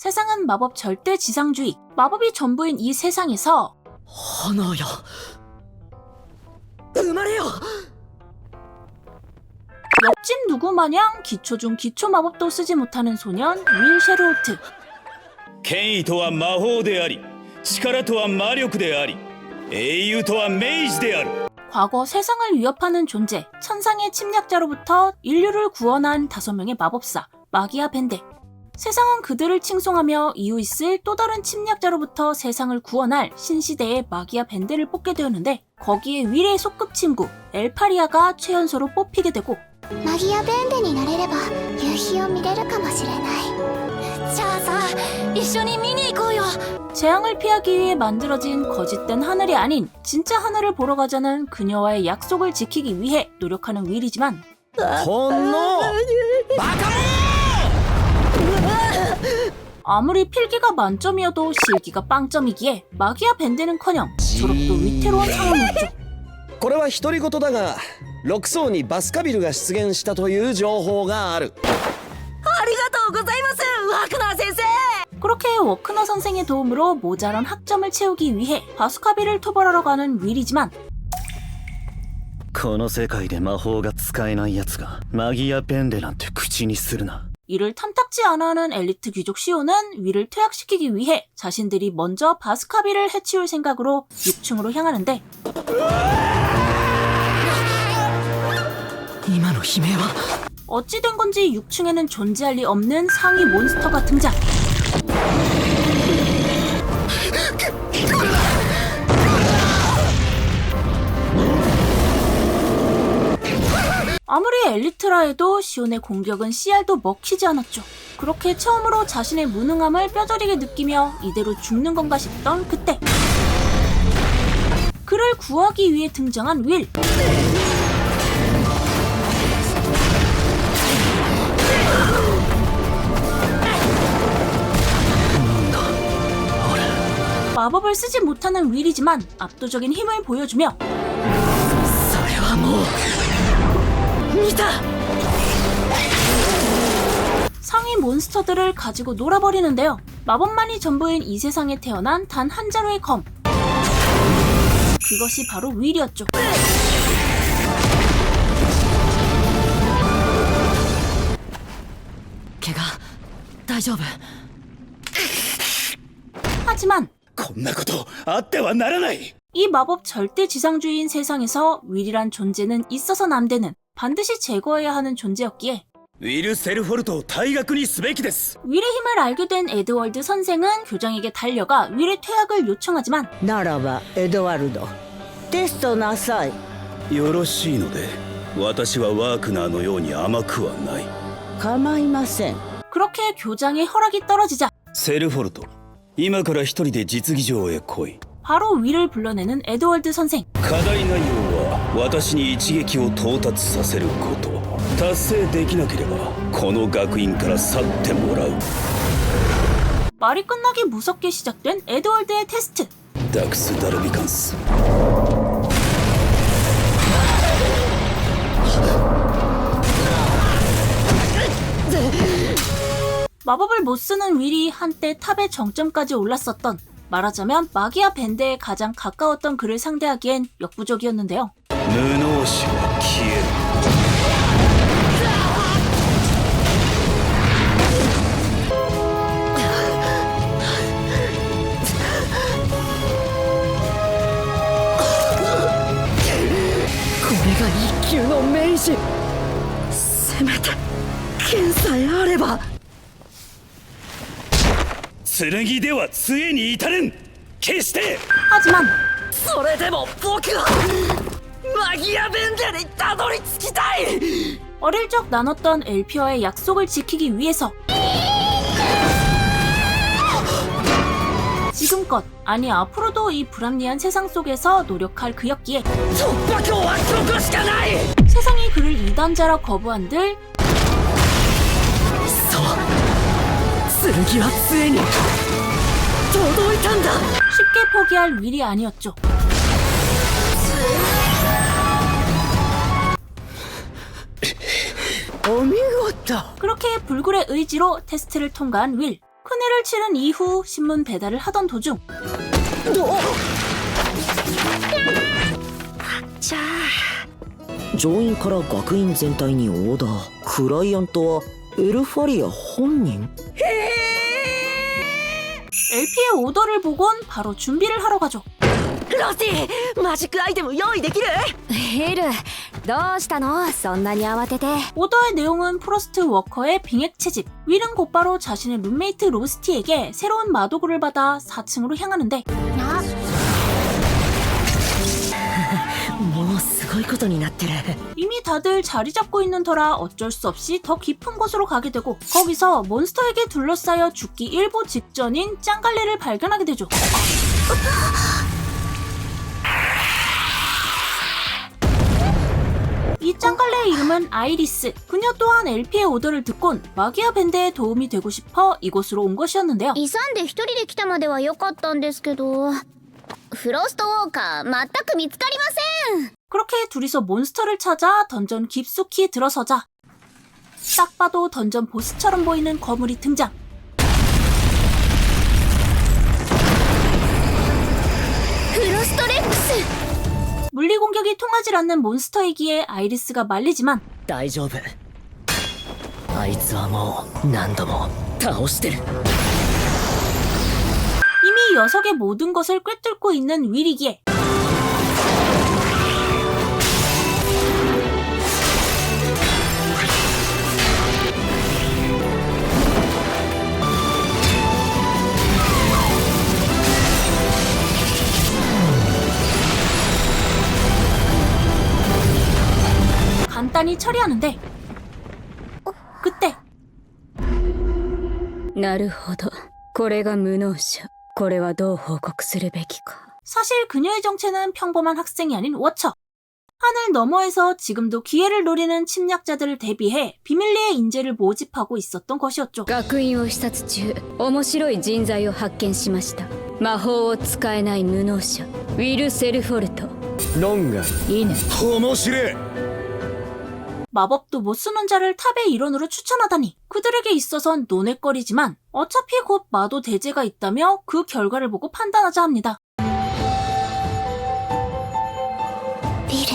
세상은 마법 절대 지상주의, 마법이 전부인 이 세상에서 하나야, 生まれよ。 옆집 누구 마냥 기초 중 기초 마법도 쓰지 못하는 소년 윌 셰르오트. 権威とは魔法であり、力とは魔力であり、英雄とは明治である。 과거 세상을 위협하는 존재, 천상의 침략자로부터 인류를 구원한 5명의 마법사, 마기아 벤데. 세상은 그들을 칭송하며 이후 있을 또 다른 침략자로부터 세상을 구원할 신시대의 마기아 벤데를 뽑게 되었는데, 거기에 윌의 소꿉친구 엘파리아가 최연소로 뽑히게 되고, マギアベンデになれれば夕日を見れるかもしれない。じゃあさ、一緒に見に行こうよ。 재앙을 피하기 위해 만들어진 거짓된 하늘이 아닌 진짜 하늘을 보러 가자는 그녀와의 약속을 지키기 위해 노력하는 윌이지만, ほんのバカ者！ 아무리 필기가 만점이어도 실기가 빵점이기에 마기아 벤데는커녕 저렇도 위태로운 상황이었죠. これは独り言だが、6層にバスカビルが出現したという情報がある。ありがとうございます、ワクナー先生。 그렇게 워크너 선생의 도움으로 모자란 학점을 채우기 위해 바스카비를 토벌하러 가는 윌이지만, この世界で魔法が使えない奴がマギアペンデなんて口にするな。 이를 탐탁지 않아 하는 엘리트 귀족 시오는 윌을 퇴학시키기 위해 자신들이 먼저 바스카비를 해치울 생각으로 6층으로 향하는데, 今の悲鳴は 어찌 된 건지 6층에는 존재할 리 없는 상위 몬스터가 등장. 아무리 엘리트라 해도 시온의 공격은 씨알도 먹히지 않았죠. 그렇게 처음으로 자신의 무능함을 뼈저리게 느끼며 이대로 죽는 건가 싶던 그때, 그를 구하기 위해 등장한 윌. 마법을 쓰지 못하는 윌이지만 압도적인 힘을 보여주며, それはもう見た。 상위 몬스터들을 가지고 놀아버리는데요. 마법만이 전부인 이 세상에 태어난 단 한 자루의 검. 그것이 바로 윌이었죠. 걔가 大丈夫？ 하지만 こんなことあってはならない。 이 마법 절대 지상주의인 세상에서 윌이란 존재는 있어서는 안 되는, 반드시 제거해야 하는 존재였기에 ウィル・セルフォルトを退学にすべきです。 윌의 힘을 알게 된 에드월드 선생은 교장에게 달려가 윌의 퇴학을 요청하지만, ならばエドワルド、テストなさい。よろしいので、私はワークナーのように甘くはない。構いません。 그렇게 교장의 허락이 떨어지자 セルフォルト、今から一人で実技場へ来い。 바로 윌을 불러내는 에드월드 선생. 課題内容は私に一撃を到達させること。達成できなければこの学院から去ってもらう。 말이 끝나기 무섭게 시작된 에드월드의 테스트. ダクス・ダルビカンス。 마법을 못 쓰는 윌이 한때 탑의 정점까지 올랐었던, 말하자면 마기아 밴드에 가장 가까웠던 그를 상대하기엔 역부족이었는데요. 無能士は消える。 これが一級の明治。せめて剣さえあれば。 剣では杖に至れん。決して。 하지만 それでも僕はマギアベンデにたどり着きたい。 어릴 적 나눴던 엘피와의 약속을 지키기 위해서 지금껏, 아니 앞으로도 이 불합리한 세상 속에서 노력할 그였기에 突破口はここしかない。 세상이 그를 이단자라 거부한들 そう、剣は杖に届いたんだ。 쉽게 포기할 윌이 아니었죠. お見事。 그렇게 불굴의 의지로 테스트를 통과한 윌. 큰일을 치른 이후 신문 배달을 하던 도중じゃあ上院から学院全体にオーダー。クライアントはエルファリア本人。 LP의 오더를 보곤 바로 준비를 하러 가죠. ロシー、マジックアイテム用意できる？ヒルどうしたのそんなに慌てて。 오더의 내용은 프로스트 워커의 빙액 채집. 윌은 곧바로 자신의 룸메이트 로스티에게 새로운 마도구를 받아 4층으로 향하는데 もうすごいことになってる。 이미 다들 자리 잡고 있는 터라 어쩔 수 없이 더 깊은 곳으로 가게 되고 거기서 몬스터에게 둘러싸여 죽기 일보 직전인 짱갈래를 발견하게 되죠. 이 짱갈래의 이름은 아이리스. 그녀 또한 LP의 오더를 듣곤 마기아 밴드에 도움이 되고 싶어 이곳으로 온 것이었는데요. 勇んで一人で来たまでは良かったんですけど、フロストウォーカー全く見つかりません。 그렇게 둘이서 몬스터를 찾아 던전 깊숙이 들어서자 딱 봐도 던전 보스처럼 보이는 거물이 등장. 물리 공격이 통하지 않는 몬스터이기에 아이리스가 말리지만 大丈夫。あいつはもう何度も倒してる。 이미 녀석의 모든 것을 꿰뚫고 있는 윌이기에 간단히 처리하는데 그때 なるほど。これが無能者。これはどう報告するべきか。 사실 그녀의 정체는 평범한 학생이 아닌 워처. 하늘 너머에서 지금도 기회를 노리는 침략자들을 대비해 비밀리에 인재를 모집하고 있었던 것이었죠. 学院を視察中、面白い人材を発見しました。魔法を使えない無能者、ウィル・セルフォルト。論外。いいね。面白い。 마법도 못 쓰는 자를 탑의 일원으로 추천하다니 그들에게 있어선 노낵거리지만 어차피 곧 마도 대제가 있다며 그 결과를 보고 판단하자 합니다. ビル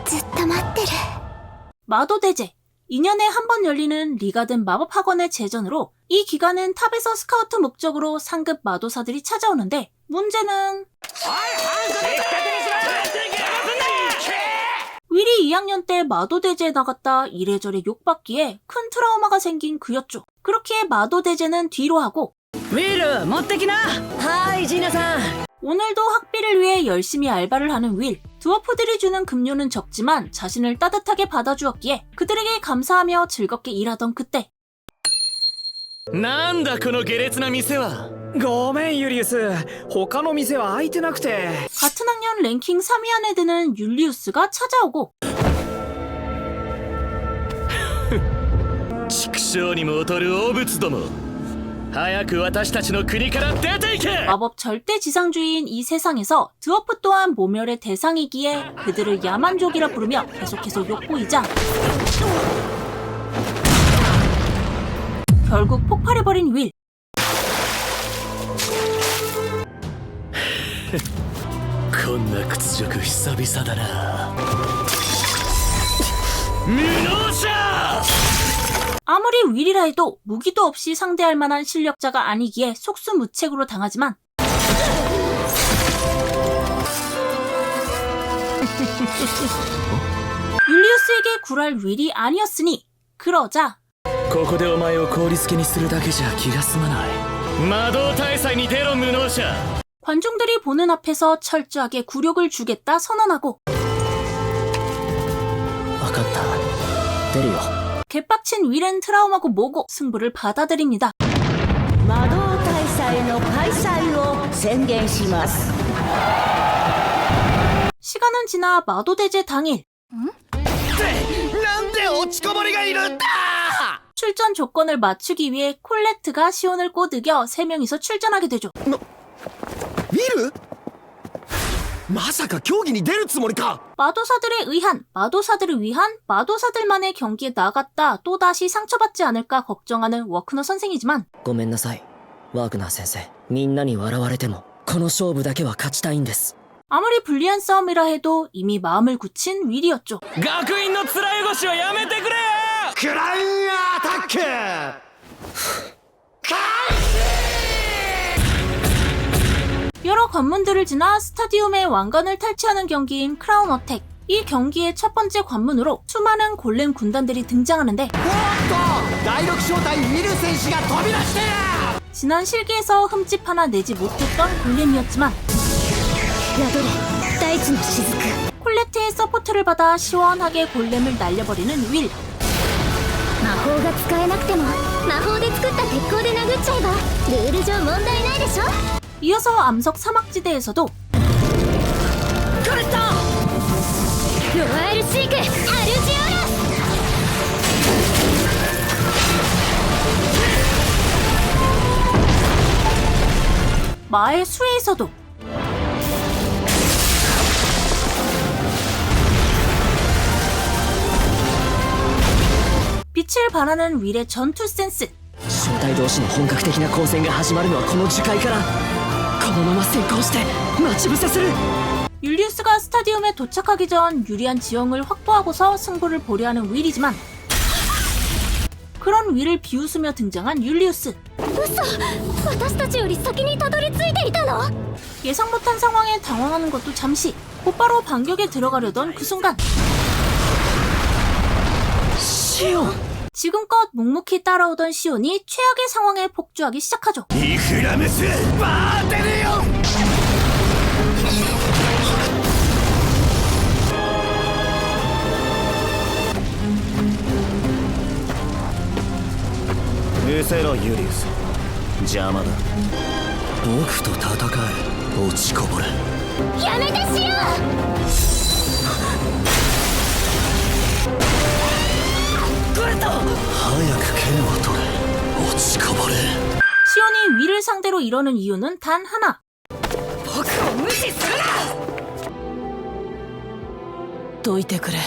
ずっと待ってる。 마도 대제 2년에 한 번 열리는 리가든 마법학원의 제전으로 이 기간은 탑에서 스카우트 목적으로 상급 마도사들이 찾아오는데 문제는 윌이 2학년 때 마도대제에 나갔다 이래저래 욕받기에 큰 트라우마가 생긴 그였죠. 그렇게 마도대제는 뒤로 하고 ウィル持ってきな。はい、ジーナさん。 오늘도 학비를 위해 열심히 알바를 하는 윌. 드워프들이 주는 급료는 적지만 자신을 따뜻하게 받아주었기에 그들에게 감사하며 즐겁게 일하던 그때 なんだこの下劣な店は。ごめんユリウス、他の店は開いてなくて。 같은 학년 랭킹 3위 안에 드는 율리우스가 찾아오고 畜生にも劣る汚物ども、早く私たちの国から出ていけ。 마법 절대 지상주의인 이 세상에서 드워프 또한 모멸의 대상이기에 그들을 야만족이라 부르며 계속해서 욕보이자 결국 폭발해버린 윌. こんな屈辱久々だな。無能者！ 아무리 윌이라 해도 무기도 없이 상대할 만한 실력자가 아니기에 속수무책으로 당하지만 율리우스에게 굴할 윌이 아니었으니 그러자 ここでお前を氷漬けにするだけじゃ気が済まない。魔導大祭に出ろ無能者。 관중들이 보는 앞에서 철저하게 굴욕을 주겠다 선언하고 わかった。出るよ。 개빡친 윌은 트라우마고 뭐고 승부를 받아들입니다. 魔導大祭の開催を宣言します。 시간은 지나 마도대제 당일 なんで落ちこぼれがいるんだ。 출전 조건을 맞추기 위해 콜레트가 시온을 꼬드겨 3명이서 출전하게 되죠. ウィル？まさか競技に出るつもりか。 마도사들에 의한, 마도사들을 위한, 마도사들만의 경기에 나갔다 또다시 상처받지 않을까 걱정하는 워크너 선생이지만 ごめんなさいワーグナー先生。みんなに笑われてもこの勝負だけは勝ちたいんです。 아무리 불리한 싸움이라 해도 이미 마음을 굳힌 윌이었죠. 学院の面汚しはやめてくれよ。クラウンアタック。 여러 관문들을 지나 스타디움의 왕관을 탈취하는 경기인 크라운 어택. 이 경기의 첫 번째 관문으로 수많은 골렘 군단들이 등장하는데 第6小隊ウィル選手が飛び出してる。 지난 실기에서 흠집 하나 내지 못했던 골렘이었지만 宿れ大地の雫 콜레트의 서포트를 받아 시원하게 골렘을 날려버리는 윌. 魔法が使えなくても魔法で作った鉄鋼で殴っちゃえばルール上問題ないでしょ。 이어서 암석 사막지대에서도 ロワイルシークアルジオーラ。 마의 수에서도 빛을 발하는 윌의 전투 센스. 小隊同士の本格的な交戦が始まるのはこの樹海から。このまま先行して待ち伏せする。 율리우스가 스타디움에 도착하기 전 유리한 지형을 확보하고서 승부를 보려 하는 윌이지만 그런 윌을 비웃으며 등장한 율리우스. 私たちより先にたどり着いていたの。 예상 못한 상황에 당황하는 것도 잠시. 곧바로 반격에 들어가려던 그 순간 シオン。 지금껏 묵묵히 따라오던 시온이 최악의 상황에 폭주하기 시작하죠. イフラムスバーテルヨン。 うせろユリウス。邪魔だ。僕と戦え落ちこぼれ。やめてしよう。早く剣を取れ落ちこぼれ。 시온이 윌을 상대로 이러는 이유는 단 하나. 僕を無視するな。どいてくれ。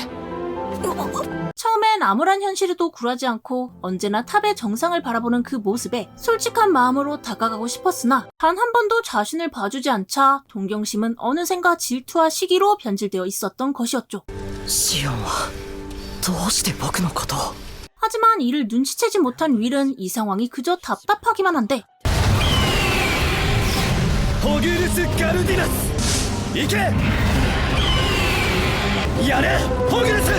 처음엔 암울한 현실에도 굴하지 않고 언제나 탑의 정상을 바라보는 그 모습에 솔직한 마음으로 다가가고 싶었으나 단 한 번도 자신을 봐주지 않자 동경심은 어느샌가 질투와 시기로 변질되어 있었던 것이었죠. シオンはどうして僕のことを。 하지만 이를 눈치채지 못한 윌은 이 상황이 그저 답답하기만 한데 ホグルス・ガルディナス行けやれホグルス。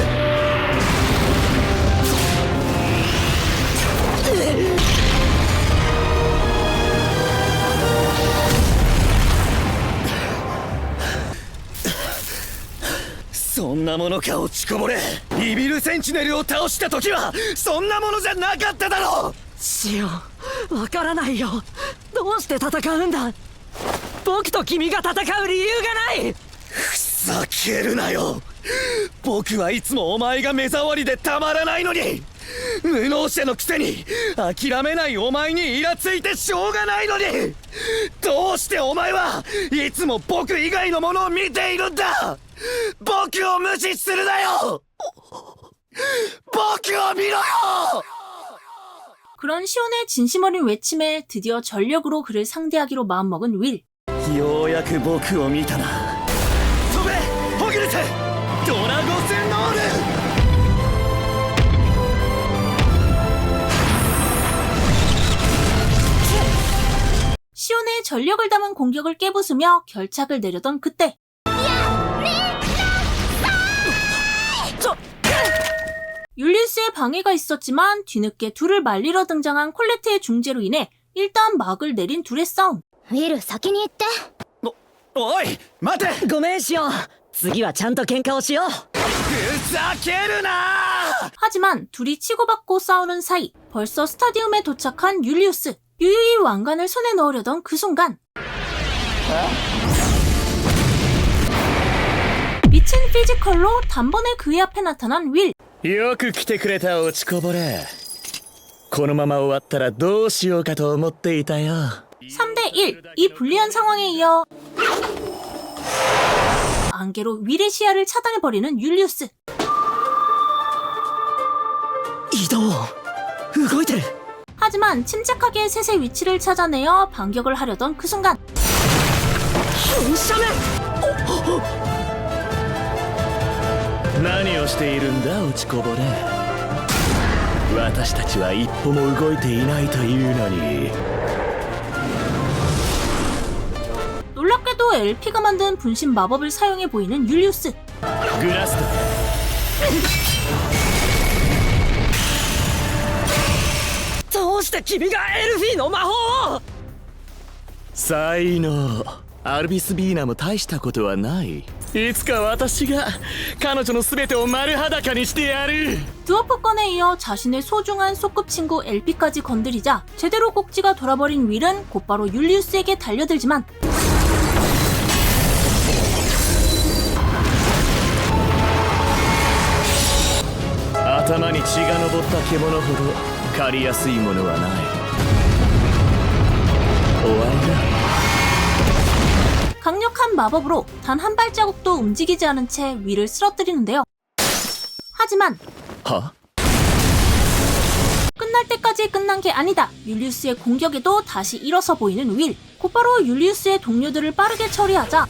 そんなものか落ちこぼれ。イビルセンチネルを倒した時はそんなものじゃなかっただろう。シオンわからないよ。どうして戦うんだ。僕と君が戦う理由がない。ふざけるなよ。僕はいつもお前が目障りでたまらないのに。無能者のくせに諦めないお前にイラついてしょうがないのに。どうしてお前はいつも僕以外のものを見ているんだ。僕を無視するなよ。僕を見ろよ。 그런 시온의 진심 어린 외침에 드디어 전력으로 그를 상대하기로 마음먹은 윌. ようやく僕を見たな。飛べホグルスドラゴスノール。 시온의 전력을 담은 공격을 깨부수며 결착을 내려던 그때 율리우스의 방해가 있었지만 뒤늦게 둘을 말리러 등장한 콜레트의 중재로 인해 일단 막을 내린 둘의 싸움. ウィル先に行って。おい待て。ごめんシオン。次はちゃんと喧嘩をしよう。ふざけるな。 하지만 둘이 치고받고 싸우는 사이 벌써 스타디움에 도착한 율리우스. 유유히 왕관을 손에 넣으려던 그 순간 미친 피지컬로 단번에 그의 앞에 나타난 윌. よく来てくれた落ちこぼれ。このまま終わったらどうしようかと思っていたよ。 3대1. 이 불리한 상황에 이어 안개로 윌의 시야를 차단해버리는 율리우스. 移動動いてる 하지만 침착하게 셋의 위치를 찾아내어 반격을 하려던 그 순간 噴射面何をしているんだ落ちこぼれ。私たちは一歩も動いていないというのに。 놀랍게도 LP가 만든 분신 마법을 사용해 보이는 율리우스. グラスト。どうして君がエルフィーの魔法を才能。アルビス・ビーナも大したことはない。いつか私が彼女の全てを丸裸にしてやる。 드워프건에 이어 자신의 소중한 소꿉친구 LP까지 건드리자 제대로 꼭지가 돌아버린 윌은 곧바로 율리우스에게 달려들지만頭に血が上った獣ほど狩りやすいものはない。終わりだ。 강력한 마법으로 단 한 발자국도 움직이지 않은 채 윌을 쓰러뜨리는데요. 하지만 は 끝날 때까지 끝난 게 아니다. 율리우스의 공격에도 다시 일어서 보이는 윌. 곧바로 율리우스의 동료들을 빠르게 처리하자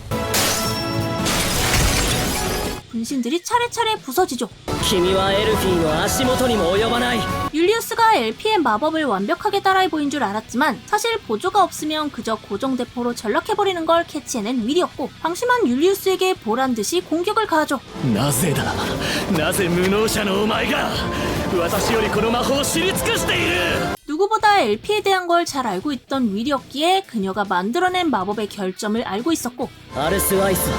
분신들이 차례차례 부서지죠. 君はエルフィーの足元にも及ばない 율리우스가 LP의 마법을 완벽하게 따라해 보인 줄 알았지만 사실 보조가 없으면 그저 고정대포로 전락해버리는 걸 캐치해낸 윌이었고 방심한 율리우스에게 보란듯이 공격을 가하죠. なぜだ。なぜ無能者のお前が私よりこの魔法を知り尽くしている。 누구보다 LP에 대한 걸 잘 알고 있던 윌이었기에 그녀가 만들어낸 마법의 결점을 알고 있었고 アルスアイスは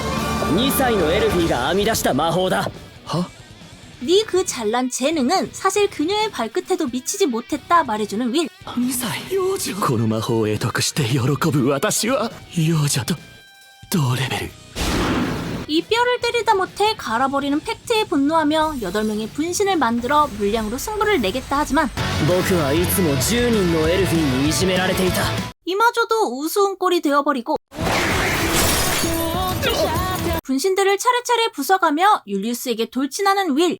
2歳のエルフィーが編み出した魔法だは 네 그 잘난 재능은 사실 그녀의 발끝에도 미치지 못했다 말해주는 윌. 2歳幼女。この魔法を得得して喜ぶ私は幼女と同レベル。 이 뼈를 때리다 못해 갈아버리는 팩트에 분노하며 8명의 분신을 만들어 물량으로 승부를 내겠다 하지만 僕はいつも10人のエルフィーにいじめられていた 이마저도 우스운 꼴이 되어버리고 분신들을 차례차례 부숴가며 율리우스에게 돌진하는 윌.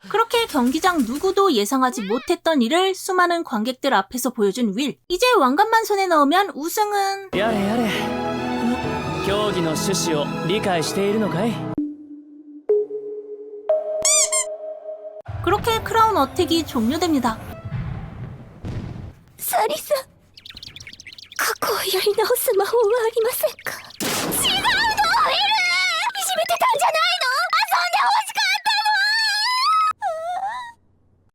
그렇게 경기장 누구도 예상하지 못했던 일을 수많은 관객들 앞에서 보여준 윌. 이제 왕관만 손에 넣으면 우승은 やれやれ競技の趣旨を理解しているのかい 그렇게 크라운 어택이 종료됩니다. サリさん過去をやり直す魔法はありませんか違うのエルいじめてたんじゃないの遊んでほしかった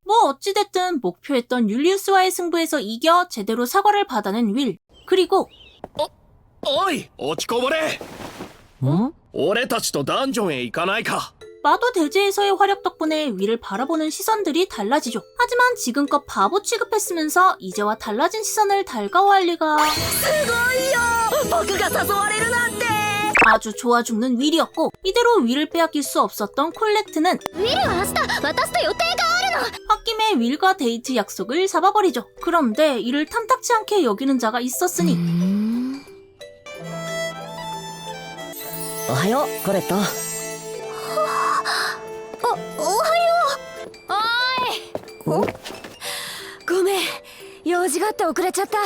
の 뭐 어찌됐든 목표했던 율리우스와의 승부에서 이겨 제대로 사과를 받아낸 윌. 그리고 おい落ちこぼれ。俺たちとダンジョンへ行かないか。 마도 대제에서의 활약 덕분에 윌을 바라보는 시선들이 달라지죠. 하지만 지금껏 바보 취급했으면서 이제와 달라진 시선을 달가워할 리가 僕が誘われるなんて 아주 좋아 죽는 윌이었고 이대로 윌을 빼앗길 수 없었던 콜레트는 ウィルは明日私と予定があるの 홧김에 윌과 데이트 약속을 잡아버리죠. 그런데 이를 탐탁치 않게 여기는 자가 있었으니 おはようコレットおはようおーいごめん用事があって遅れちゃった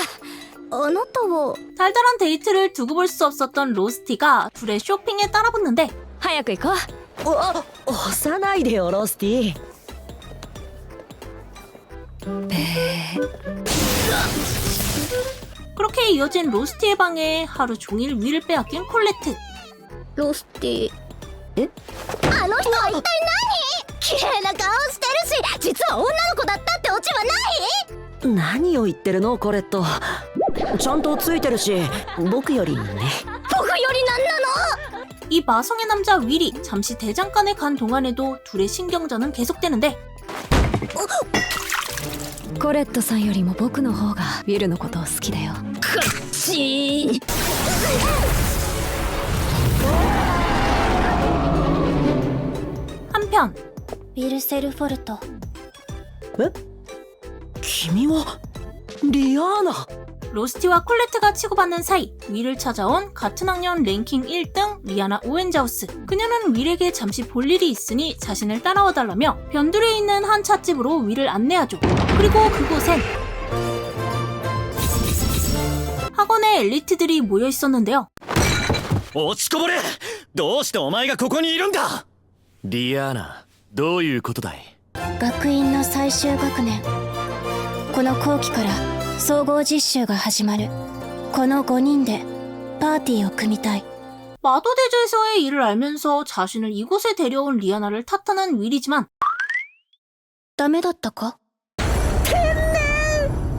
あなたは 달달한 데이트를 두고 볼 수 없었던 로스티가 둘의 쇼핑에 따라붙는데 早く行こう。押さないでよロスティ 그렇게 이어진 로스티의 방에 하루 종일 윌을 빼앗긴 콜레트. ロスティえあの人は一体何綺麗な顔してるし実は女の子だったってオチはない何を言ってるのコレットちゃんとついてるし僕よりね僕よりなんなの 이 마성의 남자 윌이 잠시 대장간에 간 동안에도 둘의 신경전은 계속되는데 コレットさんよりも僕の方がウィルのことを好きだよ。한편 ウィルセルフォルトえ君は 리아나 로스티와 콜레트가 치고받는 사이 윌을 찾아온 같은 학년 랭킹 1등 리아나 오웬자우스. 그녀는 윌에게 잠시 볼 일이 있으니 자신을 따라와달라며 변두리에 있는 한 찻집으로 윌을 안내하죠. 그리고 그곳엔 학원의 엘리트들이 모여 있었는데요. 落ちこぼれどうしてお前がここにいるんだリアーナどういうことだい？学院の最終学年、この後期から総合実習が始まる。この5人でパーティーを組みたい。 마도대저에서의 일을 알면서 자신을 이곳에 데려온 리아나를 탓하는 윌이지만 ダメだったか？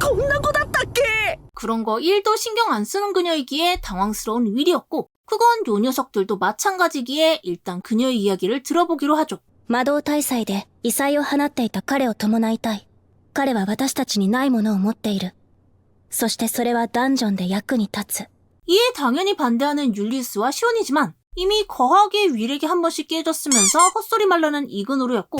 こんな子だったっけ 그런 거 1도 신경 안 쓰는 그녀이기에 당황스러운 윌이었고 그건 요 녀석들도 마찬가지기에 일단 그녀의 이야기를 들어보기로 하죠. 魔導大祭で異彩を放っていた彼を伴いたい。彼は私たちにないものを持っている。そしてそれはダンジョンで役に立つ。 이에 당연히 반대하는 율리우스와 시온이지만 이미 거하게 윌에게 한 번씩 깨졌으면서 헛소리 말라는 이그노르였고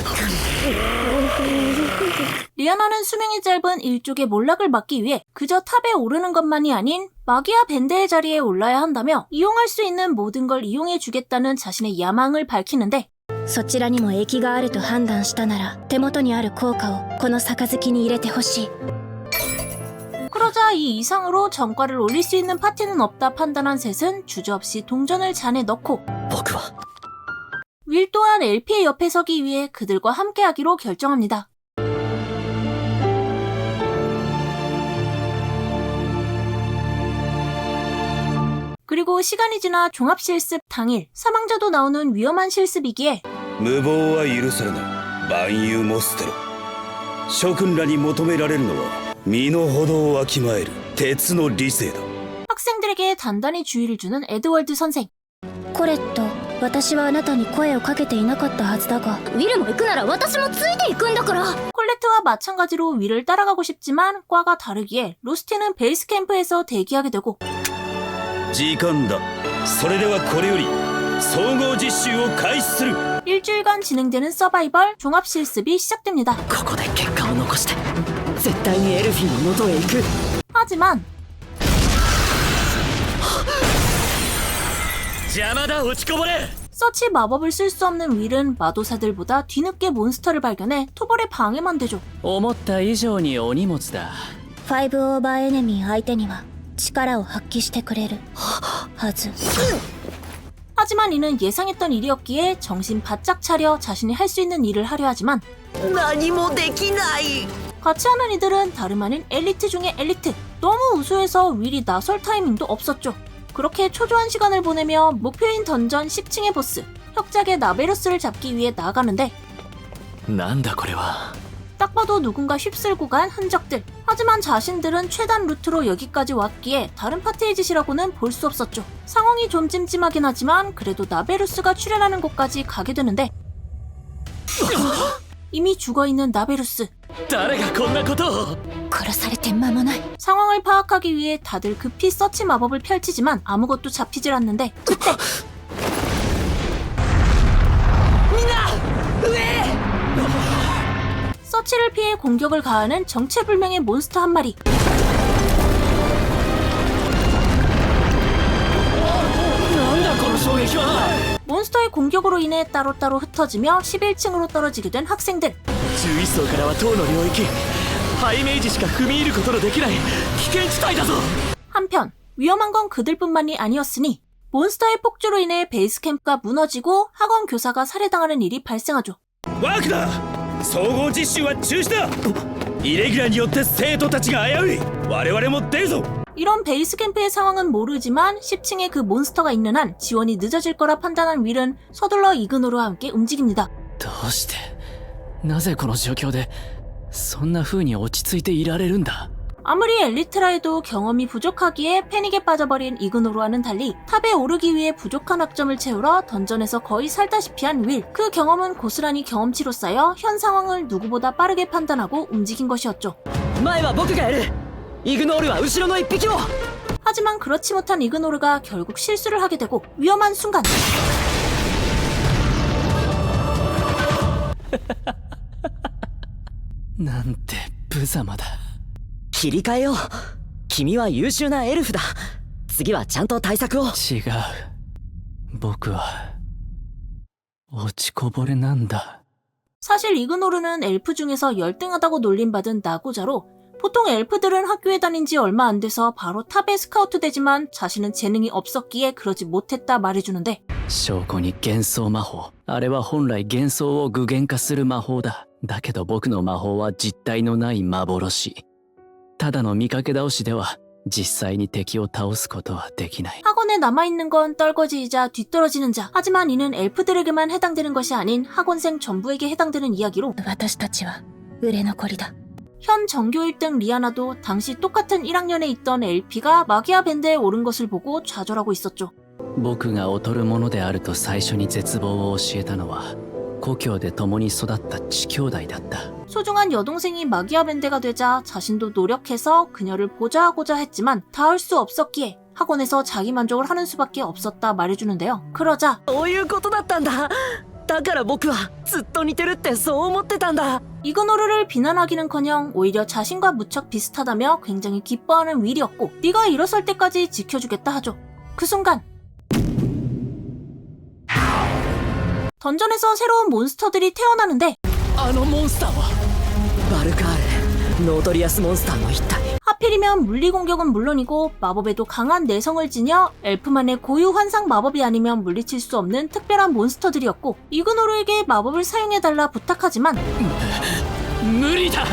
리아나는 수명이 짧은 일족의 몰락을 막기 위해 그저 탑에 오르는 것만이 아닌 마기아 밴드의 자리에 올라야 한다며 이용할 수 있는 모든 걸 이용해주겠다는 자신의 야망을 밝히는데 そちらにも益があると判断したなら手元にある効果をこの杯に入れてほしい。 그러자 이 이상으로 전과를 올릴 수 있는 파티는 없다 판단한 셋은 주저없이 동전을 잔에 넣고 僕は 윌 또한 LP의 옆에 서기 위해 그들과 함께하기로 결정합니다. 그리고 시간이 지나 종합실습 당일 사망자도 나오는 위험한 실습이기에 無謀は許されない万有も捨てろ諸君らに求められるのは身の程をわきまえる鉄の理性だ 학생들에게 단단히 주의를 주는 에드월드 선생. コレット、私はあなたに声をかけていなかったはずだが、ウィルも行くなら私もついていくんだから。 콜레트와 마찬가지로 윌을 따라가고 싶지만 과가 다르기에 로스티는 베이스 캠프에서 대기하게 되고 時間だそれではこれより総合実習を開始する 일주일간 진행되는 서바이벌 종합실습이 시작됩니다. ここで結果を残して絶対にエルフィンの元へ行く 하지만 邪魔だ落ちこぼれ 서치 마법을 쓸 수 없는 윌은 마도사들보다 뒤늦게 몬스터를 발견해 토벌에 방해만 되죠. 思った以上にお荷物だ。5オーバーエネミー相手には力を発揮してくれるはず。 하지만 이는 예상했던 일이었기에 정신 바짝 차려 자신이 할 수 있는 일을 하려 하지만 何もできない 같이 하는 이들은 다름 아닌 엘리트 중의 엘리트. 너무 우수해서 윌이 나설 타이밍도 없었죠. 그렇게 초조한 시간을 보내며 목표인 던전 10층의 보스 혁작의 나베루스를 잡기 위해 나아가는데 なんだこれは 딱 봐도 누군가 휩쓸고 간 흔적들. 하지만 자신들은 최단 루트로 여기까지 왔기에 다른 파티의 짓이라고는 볼 수 없었죠. 상황이 좀 찜찜하긴 하지만 그래도 나베루스가 출연하는 곳까지 가게 되는데 이미 죽어있는 나베루스. 誰がこんなことを殺されて間もない。 상황을 파악하기 위해 다들 급히 서치 마법을 펼치지만 아무것도 잡히질 않는데 그때 서치를 피해 공격을 가하는 정체불명의 몬스터 한 마리. 몬스터의 공격으로 인해 따로따로 흩어지며 11층으로 떨어지게 된 학생들. 11層からは塔の領域ハイメージしか踏み入ることのできない危険地帯だぞ 한편 위험한 건 그들뿐만이 아니었으니 몬스터의 폭주로 인해 베이스 캠프가 무너지고 학원 교사가 살해당하는 일이 발생하죠. ワークだ総合実習は中止だイレギュラーによって生徒たちが危うい我々も出るぞ 이런 베이스 캠프의 상황은 모르지만 10층에 그 몬스터가 있는 한 지원이 늦어질 거라 판단한 윌은 서둘러 이그노르와 함께 움직입니다. どうしてなぜこの状況でそんな風に落ち着いていられるんだ 아무리 엘리트라 해도 경험이 부족하기에 패닉에 빠져버린 이그노르와는 달리 탑에 오르기 위해 부족한 학점을 채우러 던전에서 거의 살다시피 한 윌. 그 경험은 고스란히 경험치로 쌓여 현 상황을 누구보다 빠르게 판단하고 움직인 것이었죠. 前は僕がやるイグノールは後ろの一匹を 하지만 그렇지 못한 이그노르가 결국 실수를 하게 되고 위험한 순간 なんて無様だ切り替えよう。君は優秀なエルフだ。次はちゃんと対策を。違う。僕は落ちこぼれなんだ。 사실 이그노르는 엘프 중에서 열등하다고 놀림받은 나고자로 보통 엘프들은 학교에 다닌 지 얼마 안 돼서 바로 탑에 스카우트 되지만 자신은 재능이 없었기에 그러지 못했다 말해주는데 証拠に幻想魔法。あれは本来幻想を具現化する魔法だ。だけど僕の魔法は実体のない幻。ただの見かけ倒しでは実際に敵を倒すことはできない。 학원에 남아있는 건 떨거지이자 뒤떨어지는 자. 하지만 이는 엘프들에게만 해당되는 것이 아닌 학원생 전부에게 해당되는 이야기로 私たちは売れ残りだ。 현 전교 1등 리아나도 당시 똑같은 1학년에 있던 엘피가 마기아 밴드에 오른 것을 보고 좌절하고 있었죠. 僕が劣るものであると最初に絶望を教えたのは故郷で共に育った父兄弟だった。 소중한 여동생이 마기아 밴드가 되자 자신도 노력해서 그녀를 보좌하고자 했지만 닿을 수 없었기에 학원에서 자기 만족을 하는 수밖에 없었다 말해주는데요. 그러자 そういうことだったんだ。だから僕はずっと似てるってそう思ってたんだ。 이그노르를 비난하기는커녕 오히려 자신과 무척 비슷하다며 굉장히 기뻐하는 윌이었고 네가 일어설 때까지 지켜주겠다 하죠. 그 순간 던전에서 새로운 몬스터들이 태어나는데 あのモンスターはバルカール、ノートリアスモンスターの一体。 하필이면 물리 공격은 물론이고 마법에도 강한 내성을 지녀 엘프만의 고유 환상 마법이 아니면 물리칠 수 없는 특별한 몬스터들이었고 이그노르에게 마법을 사용해달라 부탁하지만 無理だ。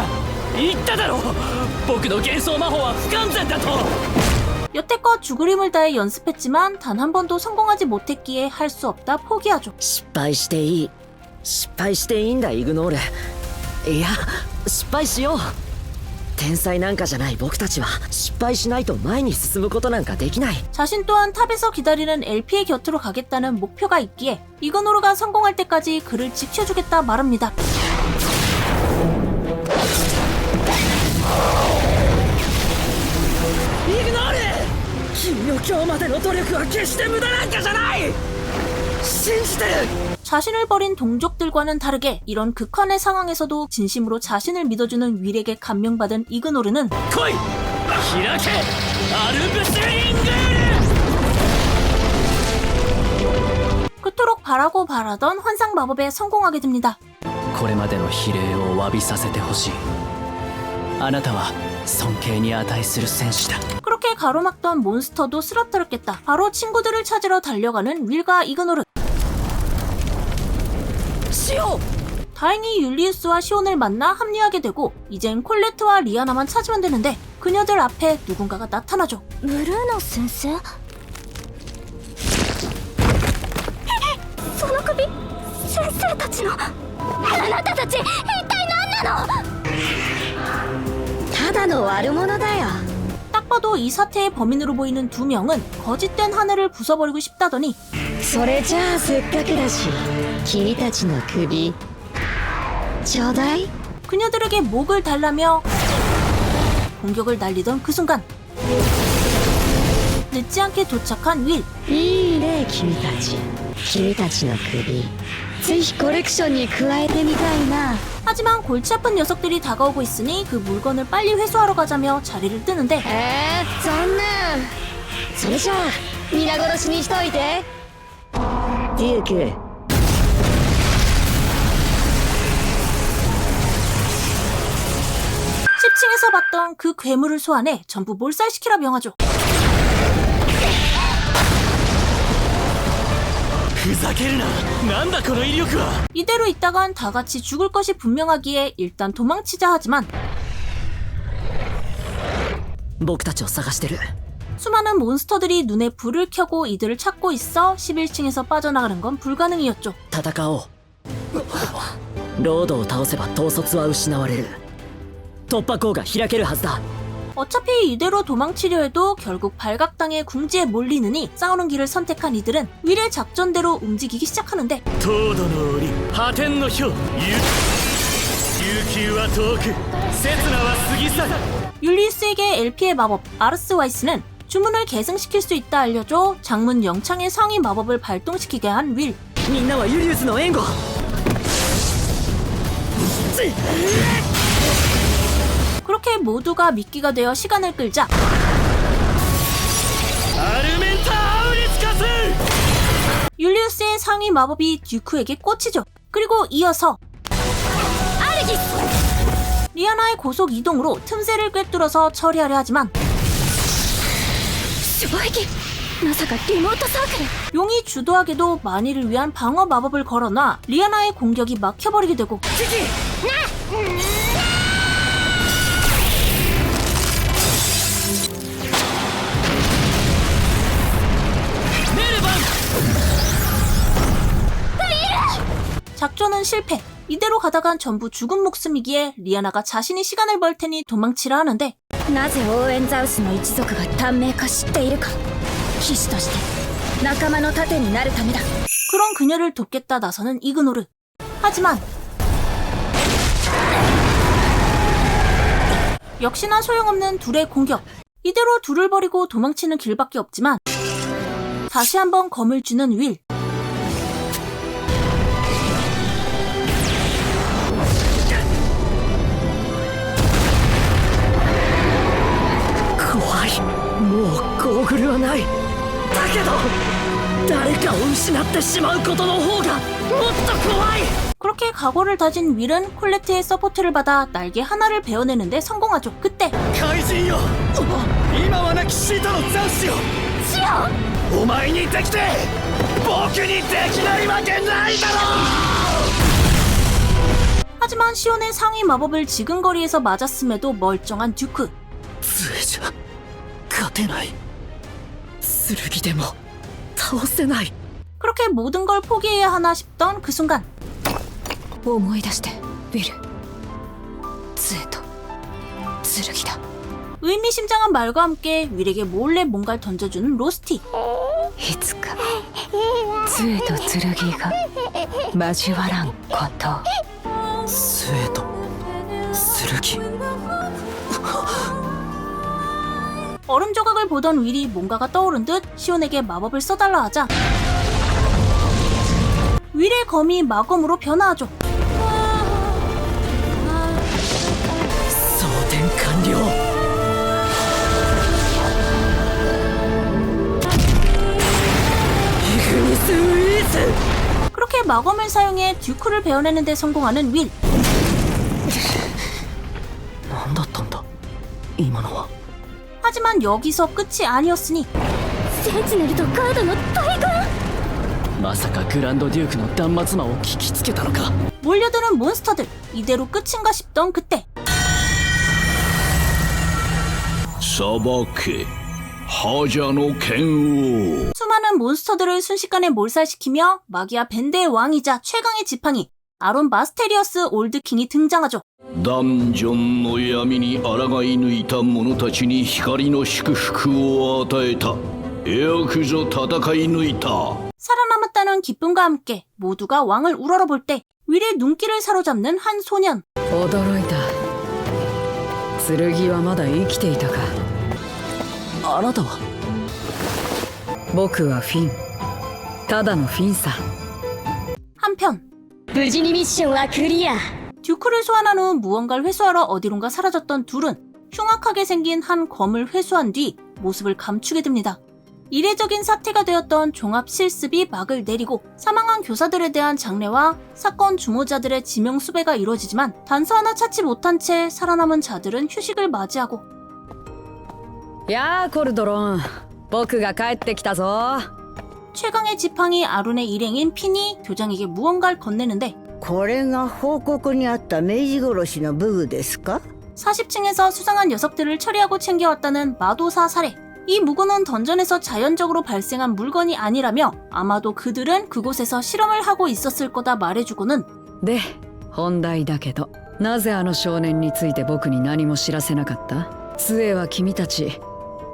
言っただろ。僕の幻想魔法は不完全だと。 여태껏 죽을 힘을 다해 연습했지만 단 한 번도 성공하지 못했기에 할 수 없다 포기하죠. 失敗していい。失敗していいんだイグノール。いや、失敗しよう。天才なんかじゃない僕たちは失敗しないと前に進むことなんかできない。 자신 또한 탑에서 기다리는 엘피의 곁으로 가겠다는 목표가 있기에 이그노르가 성공할 때까지 그를 지켜주겠다 말합니다. イグノール、君の今日までの努力は決して無駄なんかじゃない。信じてる。 자신을 버린 동족들과는 다르게 이런 극한의 상황에서도 진심으로 자신을 믿어주는 윌에게 감명받은 이그노르는 来い。開け。アルブスリングール。 그토록 바라고 바라던 환상 마법에 성공하게 됩니다. これまでの比例を詫びさせてほしい。あなたは尊敬に値する戦士だ。 그렇게 가로막던 몬스터도 쓰러뜨렸겠다. 바로 친구들을 찾으러 달려가는 윌과 이그노르. 시오! 다행히 율리우스와 시온을 만나 합류하게 되고 이젠 콜레트와 리아나만 찾으면 되는데 그녀들 앞에 누군가가 나타나죠. ブルーノ先生その首先生たちのあなたたち一体何なのただの悪者だよ 딱 봐도 이 사태의 범인으로 보이는 두 명은 거짓된 하늘을 부숴버리고 싶다더니 それじゃあせっかくだし君たちの首ちょうだい 그녀들에게 목을 달라며 공격을 날리던 그 순간 늦지 않게 도착한 윌. いいね君たちの首ぜひコレクションに加えてみたいな 하지만 골치 아픈 녀석들이 다가오고 있으니 그 물건을 빨리 회수하러 가자며 자리를 뜨는데 残念それじゃあ皆殺しにしといてデューク 10층에서 봤던 그 괴물을 소환해 전부 몰살시키라 명하죠. ふざけるな。なんだこの威力は。 이대로 있다간 다 같이 죽을 것이 분명하기에 일단 도망치자 하지만 僕たちを探してる。 수많은 몬스터들이 눈에 불을 켜고 이들을 찾고 있어 11층에서 빠져나가는 건 불가능이었죠. 戦おう。ロードを倒せば統率は失われる。突破口が開けるはずだ。 어차피 이대로 도망치려 해도 결국 발각당해 궁지에 몰리느니 싸우는 길을 선택한 이들은 윌의 작전대로 움직이기 시작하는데 東土の檻破天の氷悠久は遠く刹那は過ぎ去る 율리우스에게 엘피의 마법 아르스 와이스는 주문을 계승시킬 수 있다 알려줘 장문 영창의 상위 마법을 발동시키게 한 윌. みんなはユリウスの援護。 그렇게 그렇게 모두가 미끼가 되어 시간을 끌자 아르멘타 아우리스카스! 율리우스의 상위 마법이 듀크에게 꽂히죠. 그리고 이어서 리아나의 고속 이동으로 틈새를 꿰뚫어서 처리하려 하지만 용이 주도하게도 마니를 위한 방어 마법을 걸어놔 리아나의 공격이 막혀버리게 되고 작전은 실패. 이대로 가다간 전부 죽은 목숨이기에 리아나가 자신이 시간을 벌 테니 도망치라 하는데 なぜオーエンザウスの一族が短命か知っているか。騎士として仲間の盾になるためだ。 그런 그녀를 돕겠다 나서는 이그노르. 하지만 역시나 소용없는 둘의 공격. 이대로 둘을 버리고 도망치는 길밖에 없지만 다시 한번 검을 쥐는 윌.怖い。もうゴーグルはない。だけど誰かを失ってしまうことの方がもっと怖い。 그렇게 각오를 다진 윌은 콜레트의 서포트를 받아 날개 하나를 베어내는데 성공하죠. 그때 怪人よ今はなきシートのザウスよお前にできて僕にできないわけないだろ 하지만 시온의 상위 마법을 지근거리에서 맞았음에도 멀쩡한 듀크. 杖じゃ勝てない。剣でも倒せない。 그렇게 모든 걸 포기해야 하나 싶던 그 순간 思い出してウィル。杖と剣だ。 의미심장한 말과 함께 윌에게 몰래 뭔가를 던져주는 로스티. いつか杖と剣が交わらんこと。杖と剣。 얼음 조각을 보던 윌이 뭔가가 떠오른 듯 시온에게 마법을 써달라 하자 윌의 검이 마검으로 변화하죠. 装填完了。 이그니스 위즈! 그렇게 마검을 사용해 듀크를 베어내는 데 성공하는 윌. 何だったんだ今のは。 하지만 여기서 끝이 아니었으니 センチネルとガードの大群。まさかグランドデュークの断末魔を聞きつけたのか。 몰려드는 몬스터들. 이대로 끝인가 싶던 그때 裁け覇者の剣王 수많은 몬스터들을 순식간에 몰살시키며 마기아 밴드의 왕이자 최강의 지팡이 아론 마스테리어스 올드킹이 등장하죠. ダンジョンの闇に抗い抜いた者たちに光の祝福を与えた。よくぞ戦い抜いた。 살아남았다는 기쁨과 함께 모두가 왕을 우러러볼 때 윌의 눈길을 사로잡는 한 소년. 驚いた。剣はまだ生きていたか。あなたは。僕はフィン。ただのフィンさ。 한편 無事にミッションはクリア。 듀크를 소환한 후 무언가를 회수하러 어디론가 사라졌던 둘은 흉악하게 생긴 한 검을 회수한 뒤 모습을 감추게 됩니다. 이례적인 사태가 되었던 종합 실습이 막을 내리고 사망한 교사들에 대한 장례와 사건 주모자들의 지명 수배가 이루어지지만 단서 하나 찾지 못한 채 살아남은 자들은 휴식을 맞이하고 やあコルドロン、僕が帰ってきたぞ。 최강의 지팡이 아룬의 일행인 핀이 교장에게 무언가를 건네는데 これが報告にあった明治殺しの武具ですか？ 40층에서 수상한 녀석들을 처리하고 챙겨왔다는 마도사 사례. 이 무구는 던전에서 자연적으로 발생한 물건이 아니라며 아마도 그들은 그곳에서 실험을 하고 있었을 거다 말해주고는 で、本題だけど、なぜあの少年について僕に何も知らせなかった？杖は君たち、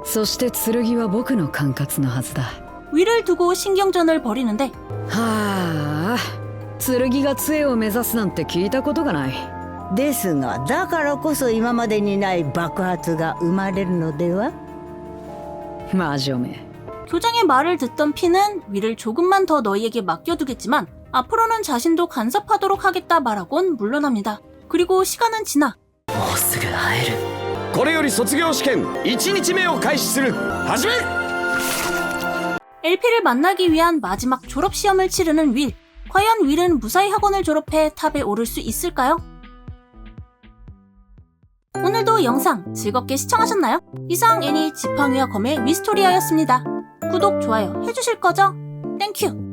そして剣は僕の管轄のはずだ。 위를 두고 신경전을 벌이는데 はあ、剣が杖を目指すなんて聞いたことがない。ですが、だからこそ今までにない爆発が生まれるのでは？ 魔女め。 교장의 말을 듣던 핀은 위를 조금만 더 너희에게 맡겨두겠지만 앞으로는 자신도 간섭하도록 하겠다 말하곤 물러납니다. 그리고 시간은 지나 もうすぐ会える。これより卒業試験1日目を開始する。始め。 LP를 만나기 위한 마지막 졸업시험을 치르는 윌. 과연 윌은 무사히 학원을 졸업해 탑에 오를 수 있을까요? 오늘도 영상 즐겁게 시청하셨나요? 이상 애니 지팡이와 검의 위스토리아였습니다. 구독, 좋아요 해주실 거죠? 땡큐!